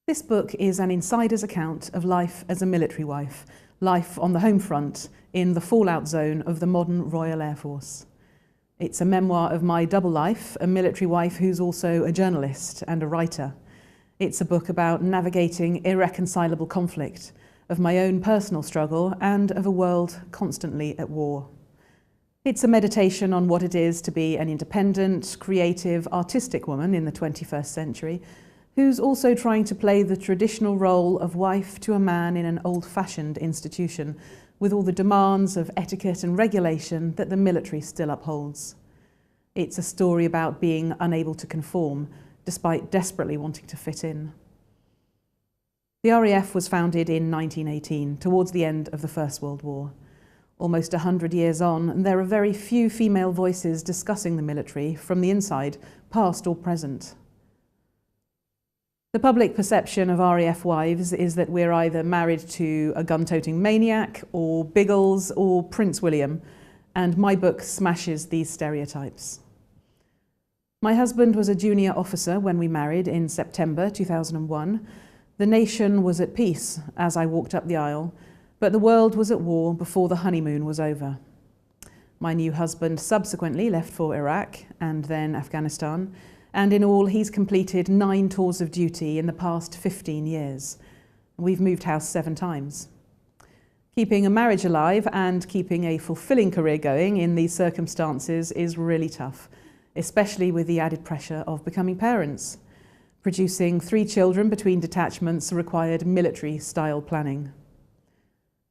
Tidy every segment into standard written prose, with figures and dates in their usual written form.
This book is an insider's account of life as a military wife, life on the home front in the fallout zone of the modern Royal Air Force. It's a memoir of my double life, a military wife who's also a journalist and a writer. It's a book about navigating irreconcilable conflict, of my own personal struggle and of a world constantly at war. It's a meditation on what it is to be an independent, creative, artistic woman in the 21st century, who's also trying to play the traditional role of wife to a man in an old-fashioned institution, with all the demands of etiquette and regulation that the military still upholds. It's a story about being unable to conform, despite desperately wanting to fit in. The RAF was founded in 1918, towards the end of the First World War. Almost 100 years on, and there are very few female voices discussing the military from the inside, past or present. The public perception of RAF wives is that we're either married to a gun-toting maniac, or Biggles, or Prince William, and my book smashes these stereotypes. My husband was a junior officer when we married in September 2001. The nation was at peace as I walked up the aisle, but the world was at war before the honeymoon was over. My new husband subsequently left for Iraq and then Afghanistan, and in all he's completed 9 tours of duty in the past 15 years. We've moved house 7 times. Keeping a marriage alive and keeping a fulfilling career going in these circumstances is really tough, especially with the added pressure of becoming parents. Producing 3 children between detachments required military-style planning.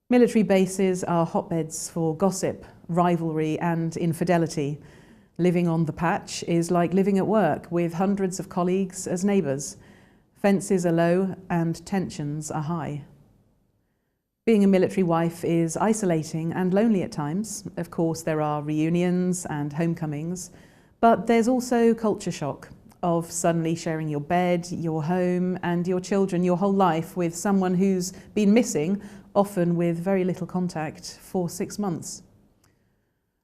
Military bases are hotbeds for gossip, rivalry and infidelity. Living on the patch is like living at work with hundreds of colleagues as neighbours. Fences are low and tensions are high. Being a military wife is isolating and lonely at times. Of course, there are reunions and homecomings, but there's also culture shock of suddenly sharing your bed, your home and your children, your whole life with someone who's been missing, often with very little contact, for 6 months.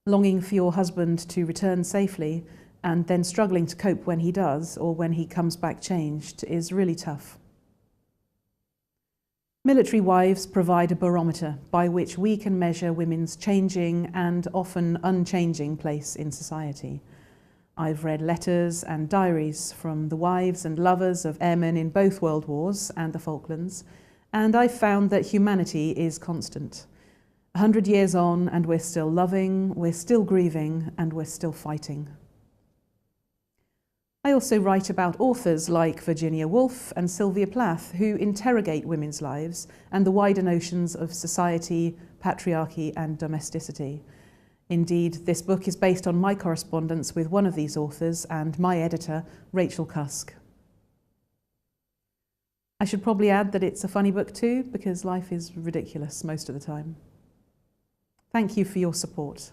Longing for your husband to return safely and then struggling to cope when he does or when he comes back changed is really tough. Military wives provide a barometer by which we can measure women's changing and often unchanging place in society. I've read letters and diaries from the wives and lovers of airmen in both World Wars and the Falklands, and I've found that humanity is constant. 100 years on and we're still loving, we're still grieving, and we're still fighting. I also write about authors like Virginia Woolf and Sylvia Plath who interrogate women's lives and the wider notions of society, patriarchy and domesticity. Indeed, this book is based on my correspondence with one of these authors and my editor, Rachael. I should probably add that it's a funny book too, because life is ridiculous most of the time. Thank you for your support.